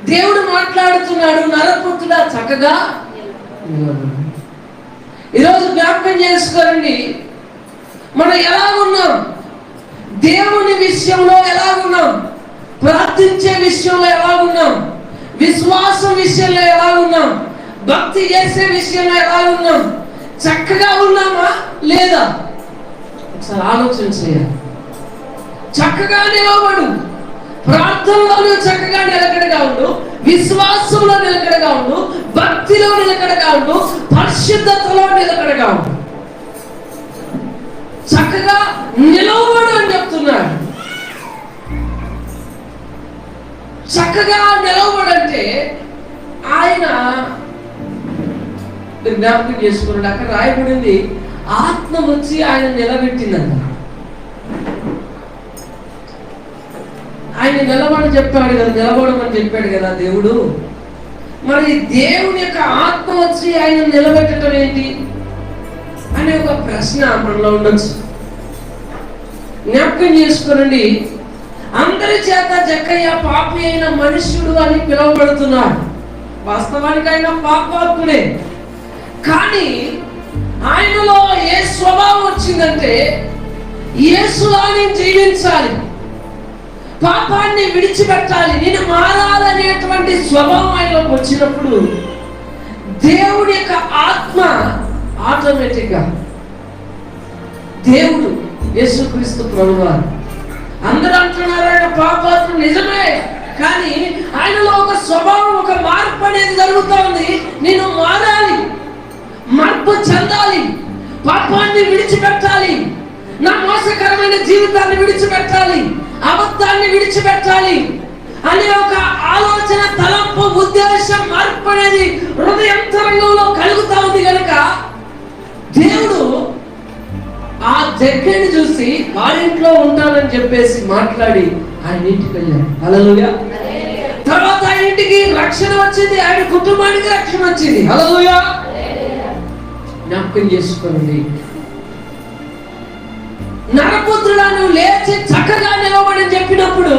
దేవుడు మాట్లాడుతున్నాడు, నరపుత్రుడా చక్కగా. ఈరోజు జ్ఞాపకం చేసుకోండి, మనం ఎలాగున్నాం, దేవుని విషయంలో ఎలాగున్నాం, ప్రార్థించే విషయంలో ఎలాగున్నాం, విశ్వాసం విషయంలో ఎలాగున్నాం, భక్తి చేసే విషయంలో ఎలాగున్నాం, చక్కగా ఉన్నామా లేదా ఒకసారి ఆలోచన చేయాలి. చక్కగా నిలబడు, ప్రార్థనలో చక్కగా నిలకడగా ఉండు, విశ్వాసంలో నిలకడగా ఉండు, భక్తిలో నిలకడగా ఉండు, పరిశుద్ధతలో నిలకడగా ఉండు. చక్కగా నిలవడు అని చెప్తున్నాడు. చక్కగా నిలవడంటే ఆయన జ్ఞాపకం చేసుకున్నాడు. అక్కడ రాయబడింది, ఆత్మ వచ్చి ఆయన నిలబెట్టిందంట. ఆయన నిలబడి చెప్పాడు కదా, నిలబడమని చెప్పాడు కదా దేవుడు. మరి దేవుని యొక్క ఆత్మ వచ్చి ఆయన నిలబెట్టడం ఏంటి అనే ఒక ప్రశ్న మనలో ఉండొచ్చు. జ్ఞాపకం చేసుకోనండి, అందరి చేత జక్కయ్య పాపి అయిన మనుష్యుడు అని పిలువబడుతున్నాడు. వాస్తవానికి ఆయన పాపాత్ముడే. కానీ ఆయనలో ఏ స్వభావం వచ్చిందంటే యేసులాని జీవించాలి, పాపాన్ని విడిచిపెట్టాలి, నేను మారాలనేటువంటి స్వభావం ఆయనలోకి వచ్చినప్పుడు దేవుడి యొక్క ఆత్మ ఆటోమేటిక్గా, దేవుడు యేసుక్రీస్తు ప్రభువారు, అందరూ అంటున్నారు ఆయన పాపాత్మ, నిజమే. కానీ ఆయనలో ఒక స్వభావం, ఒక మార్పు అనేది జరుగుతూ ఉంది. నేను మారాలి, మార్పు చెందాలి, పాపాన్ని విడిచిపెట్టాలి, నా మోసకరమైన జీవితాన్ని విడిచిపెట్టాలి, అబద్ధాన్ని విడిచిపెట్టాలి అనే ఒక ఆలోచన, తలంపు, ఉద్దేశం, మార్పు అనేది హృదయంతరంగంలో కలుగుతా ఉంది కనుక దేవుడు ఆ జక్కని చూసి వారింట్లో ఉంటానని చెప్పేసి మాట్లాడి ఆయన ఇంటికి వెళ్ళాడు. హల్లెలూయా. తర్వాత ఆయన ఇంటికి రక్షణ వచ్చింది, ఆయన కుటుంబానికి రక్షణ వచ్చింది. హల్లెలూయా. జ్ఞాపకం చేసుకోండి, నరపుత్రులను లేచి చక్కగా నిలబడి చెప్పినప్పుడు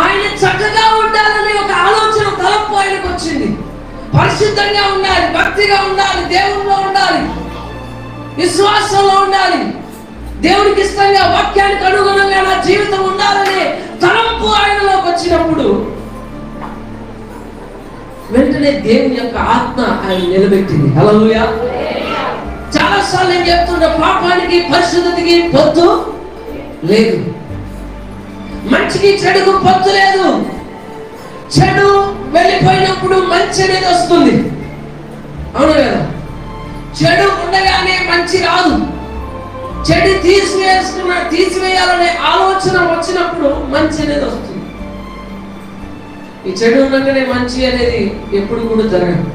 ఆయన చక్కగా ఉండాలని ఒక ఆలోచన, తలపు ఆయనకు వచ్చింది. పరిశుద్ధంగా ఉండాలి, భక్తిగా ఉండాలి, దేవునిలో ఉండాలి, విశ్వాసంలో ఉండాలి, దేవునికి ఇష్టంగా, వాక్యానికి అనుగుణంగా నా జీవితం ఉండాలని తలంపు ఆయనలోకి వచ్చినప్పుడు వెంటనే దేవుని యొక్క ఆత్మ ఆయన నిలబెట్టింది. హల్లెలూయా. చాలాసార్లు నేను చెప్తున్నా, పాపానికి పరిశుద్ధతకి పొత్తు లేదు, మంచికి చెడుకు పొత్తు లేదు. చెడు వెళ్ళిపోయినప్పుడు మంచి అనేది వస్తుంది, అవును కదా. చెడు ఉండగానే మంచి రాదు. చెడు తీసివేయాలనే ఆలోచన వచ్చినప్పుడు మంచి అనేది వస్తుంది. ఈ చెడు ఉండగానే మంచి అనేది ఎప్పుడు కూడా జరగదు.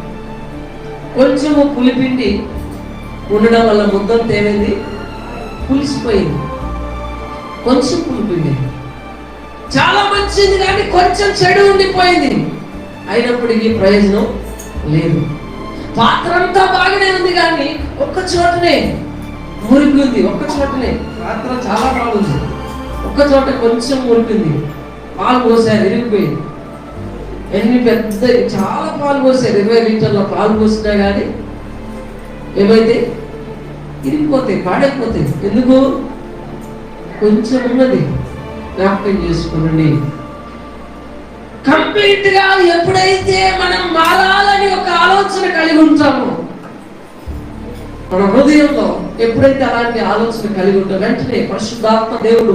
కొంచెము పులిపిండి ఉండడం వల్ల ముద్దంతా ఏమైంది, పులిసిపోయింది. కొంచెం పులిపిండి చాలా మంచిది, కానీ కొంచెం చెడు ఉండిపోయింది, అయినప్పటికీ ప్రయోజనం లేదు. పాత్ర అంతా బాగానే ఉంది, కానీ ఒక్క చోటనే మురికి ఉంది, ఒక్క చోటనే పాత్ర చాలా బాగుంది, ఒక్క చోట కొంచెం మురికింది. పాలు పోసారు, విరిగిపోయింది. ఎన్ని పెద్ద చాలా పాలు పోసారు, 20 లీటర్ల పాలు పోసినా కానీ ఏమైతే ఇరిగిపోతాయి, పాడైపోతాయి. ఎందుకు? కొంచెం ఉన్నది. జ్ఞాపకం చేసుకోండి, కంప్లీట్ గా ఎప్పుడైతే మనం మారాలని ఒక ఆలోచన కలిగి ఉంటామో, మన హృదయంలో ఎప్పుడైతే అలాంటి ఆలోచన కలిగి ఉంటాం, వెంటనే పరిశుద్ధాత్మ దేవుడు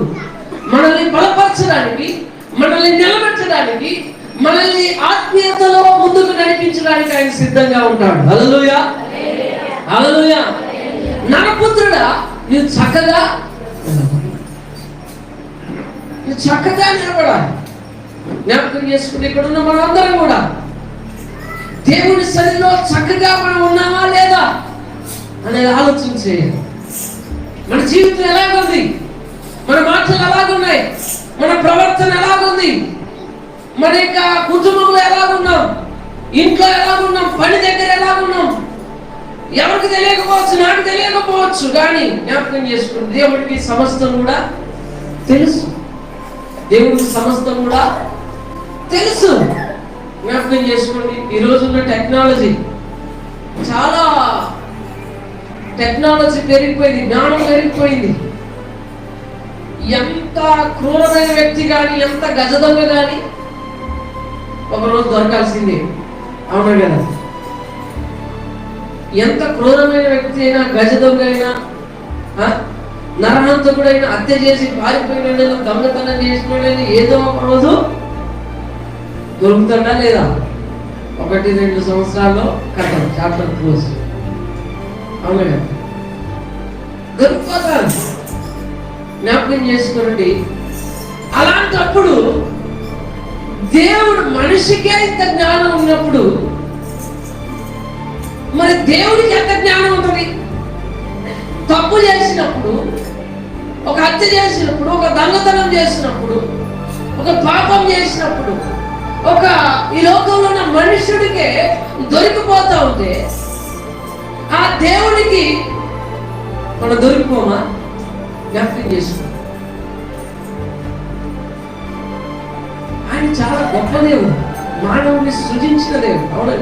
మనల్ని బలపరచడానికి, మనల్ని నిలబెట్టడానికి, మనల్ని ఆత్మీయతలో ముందుకు నడిపించడానికి ఆయన సిద్ధంగా ఉంటాడు. హల్లెలూయా. హల్లెలూయా. నరపుత్రుడా, నువ్వు చక్కగా నిలబడాలి. జ్ఞాపకం చేసుకుంటే ఇక్కడ ఉన్న మనందరం కూడా దేవుని సన్నిధిలో చక్కగా మనం ఉన్నామా లేదా అనేది ఆలోచన చేయాలి. మన జీవితం ఎలాగుంది, మన మాటలు ఎలాగున్నాయి, మన ప్రవర్తన ఎలాగుంది, మన యొక్క కుటుంబంలో ఎలాగున్నాం, ఇంట్లో ఎలాగున్నాం, పని దగ్గర ఎలాగున్నాం. ఎవరికి తెలియకపోవచ్చు, నాకు తెలియకపోవచ్చు, కానీ జ్ఞాపకం చేసుకుంటే దేవుడికి సమస్తం కూడా తెలుసు. దేవుడికి సమస్తం కూడా తెలుసు. జ్ఞాపకం చేసుకోండి. ఈరోజున్న టెక్నాలజీ చాలా పెరిగిపోయింది, జ్ఞానం పెరిగిపోయింది. ఎంత క్రూరమైన వ్యక్తి కానీ, ఎంత గజదొంగ కానీ ఒకరోజు దొరకాల్సిందే. అవునా కదా? ఎంత క్రూరమైన వ్యక్తి అయినా, గజదొంగ అయినా, నరహంతకుడైనా, హత్య చేసి పారిపోయిన, దొంగతనం చేసినోడైనా ఏదో ఒక రోజు దొరుకుతాడా లేదా? 1-2 సంవత్సరాల్లో కథం, చాప్టర్ క్లోజ్. అవునా కదా? దొరికిపోతారు. జ్ఞాపకం చేసుకోండి. అలాంటప్పుడు దేవుడు మనిషికే ఇంత జ్ఞానం ఉన్నప్పుడు మరి దేవుడికి ఎంత జ్ఞానం ఉంటుంది? తప్పు చేసినప్పుడు, ఒక హత్య చేసినప్పుడు, ఒక దొంగతనం చేసినప్పుడు, ఒక పాపం చేసినప్పుడు, ఒక ఈ లోకంలో ఉన్న మనుషుడికే దొరికిపోతా ఉంటే ఆ దేవుడికి మనం దొరికిపోమా? జ్ఞాపకం చేసుకో. ఆయన చాలా గొప్ప దేవుడు, మానవుని సృజించిన దేవుడు. అవునా?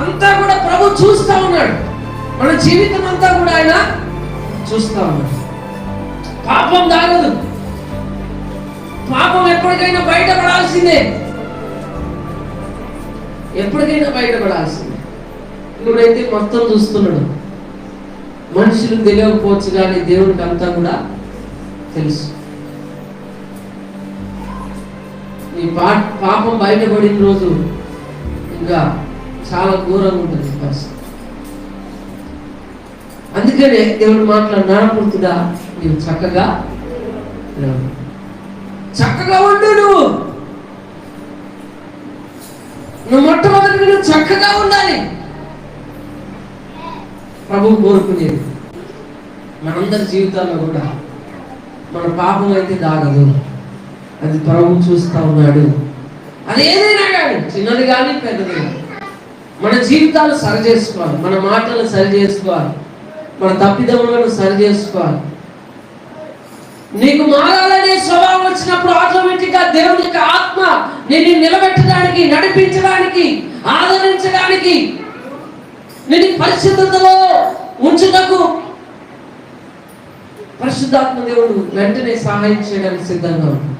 అంతా కూడా ప్రభు చూస్తా ఉన్నాడు. మన జీవితం అంతా కూడా ఆయన చూస్తా ఉన్నాడు. పాపం దాగదు. పాపం ఎప్పటికైనా బయటపడాల్సిందే, ఎప్పటికైనా బయటపడాల్సిందే. ఇప్పుడైతే మొత్తం చూస్తున్నాడు. మనుషులకు తెలియకపోవచ్చు కానీ దేవుడికి అంతా కూడా తెలుసు. ఈ పాపం బయటపడిన రోజు ఇంకా చాలా ఘోరంగా ఉంటుంది పరిస్థితి. అందుకనే దేవుడు మాట్లాడు, నరపుత్రుడా నీవు చక్కగా ఉండు. నువ్వు మొట్టమొదటి నువ్వు చక్కగా ఉండాలి. ప్రభువు కోరుకునేది మనందరి జీవితాల్లో కూడా మన పాపం అయితే దాగదు, అది ప్రభువు చూస్తా ఉన్నాడు. అది ఏదైనా కానీ, చిన్నది కానీ పెద్దది కానీ, మన జీవితాలు సరి చేసుకోవాలి, మన మాటలు సరి చేసుకోవాలి, మన తప్పిదములను సరి చేసుకోవాలి. నీకు మారాలనే స్వభావం వచ్చినప్పుడు ఆటోమేటిక్ గా దేవుని యొక్క ఆత్మ నిన్ను నిలబెట్టడానికి, నడిపించడానికి, ఆదరించడానికి, నిన్ను పరిశుద్ధతలో ఉంచుటకు పరిశుద్ధాత్మ దేవుడు వెంటనే సహాయం చేయడానికి సిద్ధంగా ఉంది.